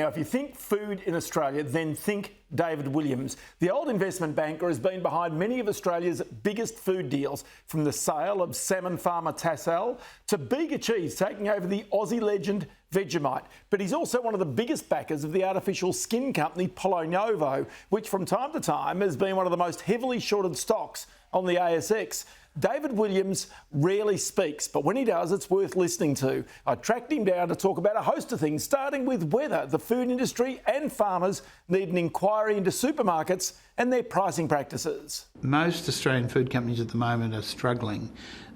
Now, if you think food in Australia, then think David Williams. The old investment banker has been behind many of Australia's biggest food deals, from the sale of salmon farmer Tassal to Bega Cheese taking over the Aussie legend Vegemite. But he's also one of the biggest backers of the artificial skin company Polo Novo, which from time to time has been one of the most heavily shorted stocks on the ASX. David Williams rarely speaks, but when he does, it's worth listening to. I tracked him down to talk about a host of things, starting with whether the food industry and farmers need an inquiry into supermarkets and their pricing practices. Most Australian food companies at the moment are struggling,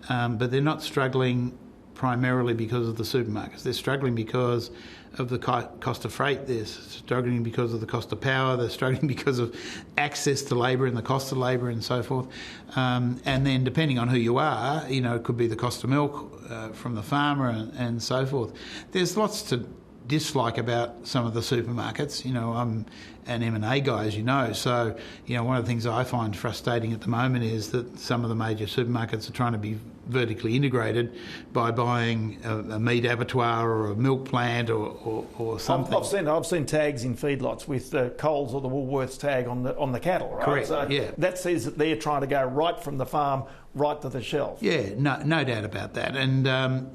but they're not struggling primarily because of the supermarkets. They're struggling because of the cost of freight. They're struggling because of the cost of power. They're struggling because of access to labour and the cost of labour and so forth. And then depending on who you are, it could be the cost of milk from the farmer and so forth. There's lots to dislike about some of the supermarkets. I'm an M&A guy, as you know, so one of the things I find frustrating at the moment is that some of the major supermarkets are trying to be vertically integrated by buying a meat abattoir or a milk plant or something. I've seen tags in feedlots with the Coles or the Woolworths tag on the cattle, right? Correct. So yeah. That says that they're trying to go right from the farm right to the shelf. Yeah, no doubt about that. And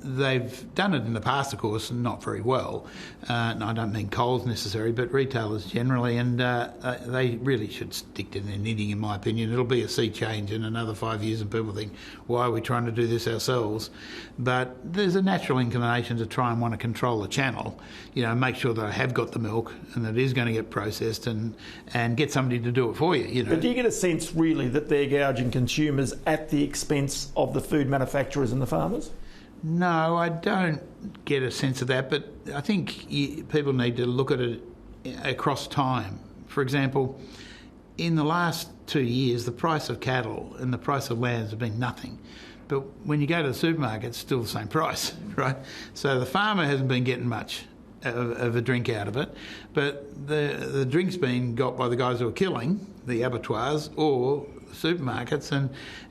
they've done it in the past, of course, and not very well. And I don't mean Coles necessarily, but retailers generally. And they really should stick to their knitting, in my opinion. It'll be a sea change in another 5 years and people think, why are we trying to do this ourselves? But there's a natural inclination to try and want to control the channel, make sure that I have got the milk and that it is going to get processed and get somebody to do it for you. But do you get a sense, really, that they're gouging consumers at the expense of the food manufacturers and the farmers? No, I don't get a sense of that, but I think people need to look at it across time. For example, in the last 2 years, the price of cattle and the price of land has been nothing. But when you go to the supermarket, it's still the same price, right? So the farmer hasn't been getting much of a drink out of it, but the drink's been got by the guys who are killing, the abattoirs or supermarkets,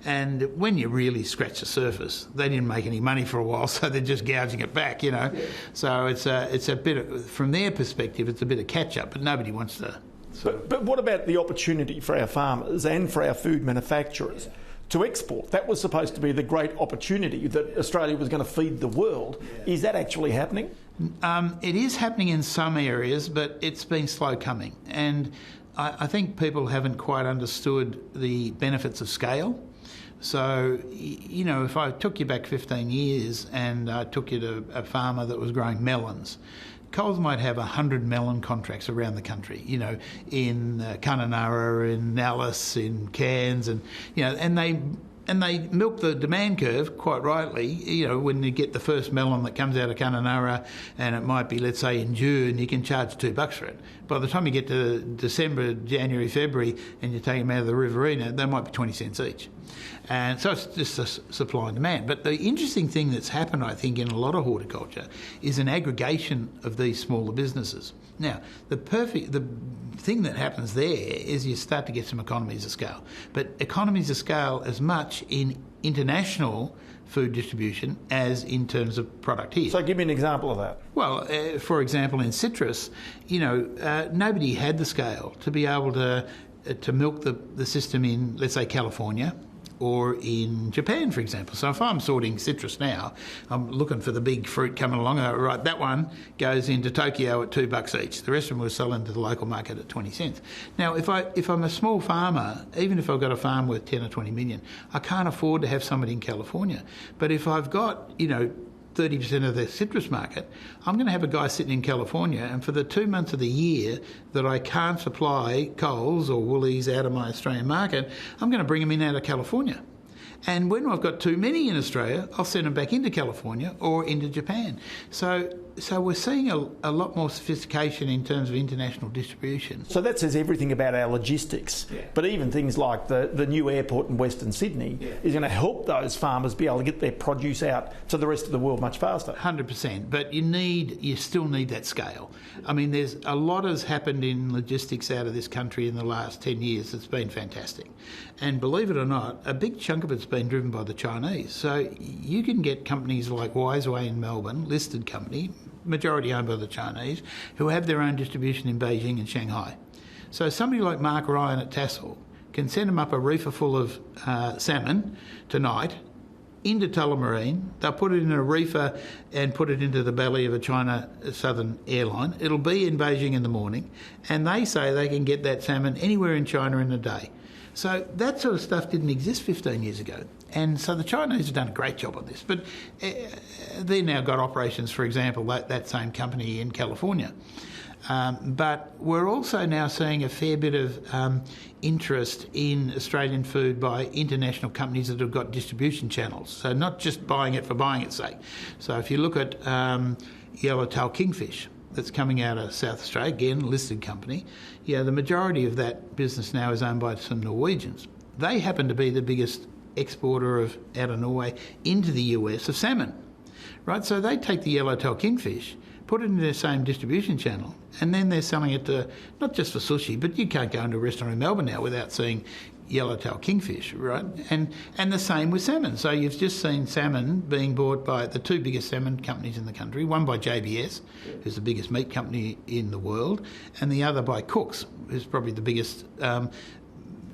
and when you really scratch the surface, they didn't make any money for a while, so they're just gouging it back, Yeah. So it's a bit of, from their perspective, it's a bit of catch up, but nobody wants to. But what about the opportunity for our farmers and for our food manufacturers to export? That was supposed to be the great opportunity that Australia was going to feed the world. Is that actually happening? It is happening in some areas, but it's been slow coming. And I think people haven't quite understood the benefits of scale. So, if I took you back 15 years and I took you to a farmer that was growing melons, Coles might have 100 melon contracts around the country, in Kununurra, in Alice, in Cairns, and they milk the demand curve quite rightly. When you get the first melon that comes out of Kununurra, and it might be, let's say, in June, you can charge $2 for it. By the time you get to December, January, February, and you take them out of the Riverina, they might be 20 cents each. And so it's just a supply and demand. But the interesting thing that's happened, I think, in a lot of horticulture is an aggregation of these smaller businesses. Now, the thing that happens there is you start to get some economies of scale. But economies of scale as much in international food distribution as in terms of product here. So give me an example of that. Well, for example, in citrus, nobody had the scale to be able to milk the system in, let's say, California or in Japan, for example. So if I'm sorting citrus now, I'm looking for the big fruit coming along. Right, that one goes into Tokyo at $2 each. The rest of them will sell into the local market at 20 cents. Now, if I'm a small farmer, even if I've got a farm worth 10 or 20 million, I can't afford to have somebody in California. But if I've got, 30% of the citrus market, I'm going to have a guy sitting in California, and for the 2 months of the year that I can't supply Coles or Woolies out of my Australian market, I'm going to bring them in out of California. And when I've got too many in Australia, I'll send them back into California or into Japan. So we're seeing a lot more sophistication in terms of international distribution. So that says everything about our logistics. Yeah. But even things like the new airport in Western Sydney is going to help those farmers be able to get their produce out to the rest of the world much faster. 100%. But you still need that scale. I mean, there's a lot has happened in logistics out of this country in the last 10 years. It's been fantastic. And believe it or not, a big chunk of it's been driven by the Chinese. So you can get companies like Wiseway in Melbourne, listed company, majority owned by the Chinese, who have their own distribution in Beijing and Shanghai. So somebody like Mark Ryan at Tassal can send them up a reefer full of salmon tonight into Tullamarine. They'll put it in a reefer and put it into the belly of a China Southern airline. It'll be in Beijing in the morning, and they say they can get that salmon anywhere in China in a day. So that sort of stuff didn't exist 15 years ago. And so the Chinese have done a great job on this. But they've now got operations, for example, that same company in California. But we're also now seeing a fair bit of interest in Australian food by international companies that have got distribution channels. So not just buying it for buying its sake. So if you look at yellowtail kingfish that's coming out of South Australia, again, listed company, the majority of that business now is owned by some Norwegians. They happen to be the biggest exporter out of Norway into the US of salmon, right? So they take the yellowtail kingfish, put it in their same distribution channel, and then they're selling it to, not just for sushi, but you can't go into a restaurant in Melbourne now without seeing yellowtail kingfish, right? And the same with salmon. So you've just seen salmon being bought by the two biggest salmon companies in the country, one by JBS, who's the biggest meat company in the world, and the other by Cook's, who's probably the biggest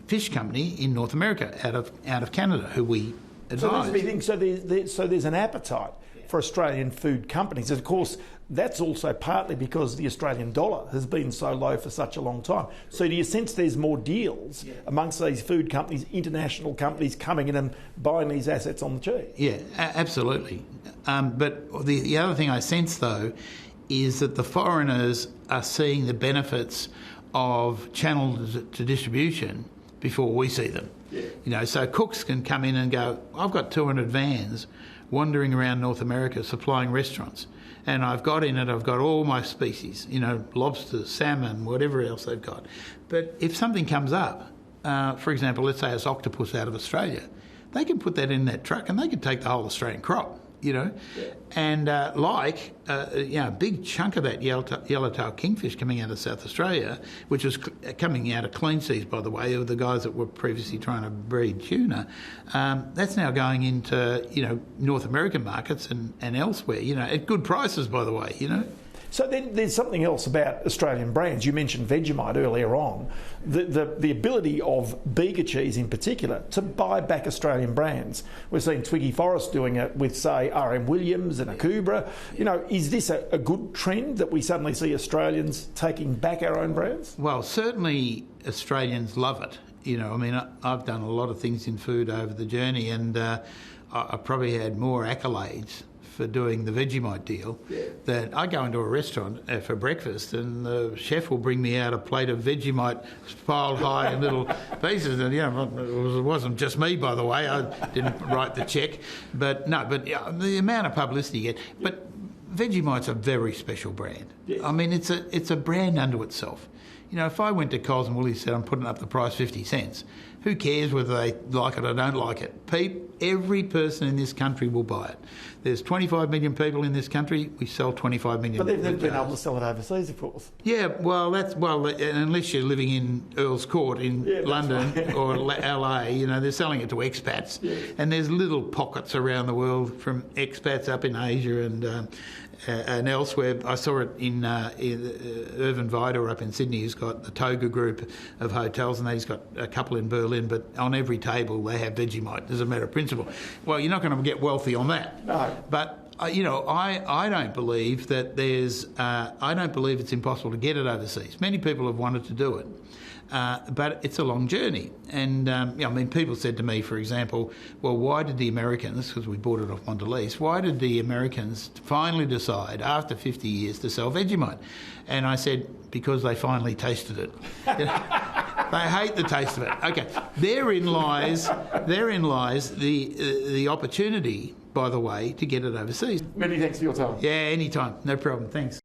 fish company in North America out of Canada, who we advise. So there's an appetite for Australian food companies. Of course, that's also partly because the Australian dollar has been so low for such a long time. So do you sense there's more deals amongst these food companies, international companies coming in and buying these assets on the cheap? Yeah, absolutely. But the other thing I sense, though, is that the foreigners are seeing the benefits of channels to distribution before we see them. Yeah. So Cooks can come in and go, I've got 200 vans wandering around North America supplying restaurants, and I've got all my species, lobster, salmon, whatever else they've got. But if something comes up, for example, let's say it's octopus out of Australia, they can put that in that truck and they can take the whole Australian crop. And a big chunk of that yellowtail kingfish coming out of South Australia, which was coming out of clean seas, by the way, of the guys that were previously trying to breed tuna, that's now going into, North American markets and elsewhere, at good prices, by the way, So then there's something else about Australian brands. You mentioned Vegemite earlier on. The ability of Bega Cheese in particular to buy back Australian brands. We've seen Twiggy Forrest doing it with, say, R.M. Williams and Akubra. Is this a good trend that we suddenly see Australians taking back our own brands? Well, certainly Australians love it. I've done a lot of things in food over the journey, and I probably had more accolades for doing the Vegemite deal, that I go into a restaurant for breakfast and the chef will bring me out a plate of Vegemite piled high in little pieces. And it wasn't just me, by the way. I didn't write the cheque, but the amount of publicity you get. But Vegemite's a very special brand. Yes. It's a brand unto itself. If I went to Coles and Woolies and said I'm putting up the price 50 cents, who cares whether they like it or don't like it? Every person in this country will buy it. There's 25 million people in this country. We sell 25 million. But they've never been able to sell it overseas, of course. Yeah, unless you're living in Earl's Court in London or LA, they're selling it to expats. Yeah. And there's little pockets around the world from expats up in Asia and elsewhere. I saw it in Irvin Vida up in Sydney. He's got the Toga group of hotels, and he's got a couple in Berlin. But on every table they have Vegemite as a matter of principle. Well, you're not going to get wealthy on that. No. But I don't believe that I don't believe it's impossible to get it overseas. Many people have wanted to do it. But it's a long journey. And, people said to me, for example, well, why did the Americans, because we bought it off Mondelez, why did the Americans finally decide, after 50 years, to sell Vegemite? And I said, because they finally tasted it. They hate the taste of it. Okay, therein lies the opportunity, by the way, to get it overseas. Many thanks for your time. Yeah, anytime. No problem. Thanks.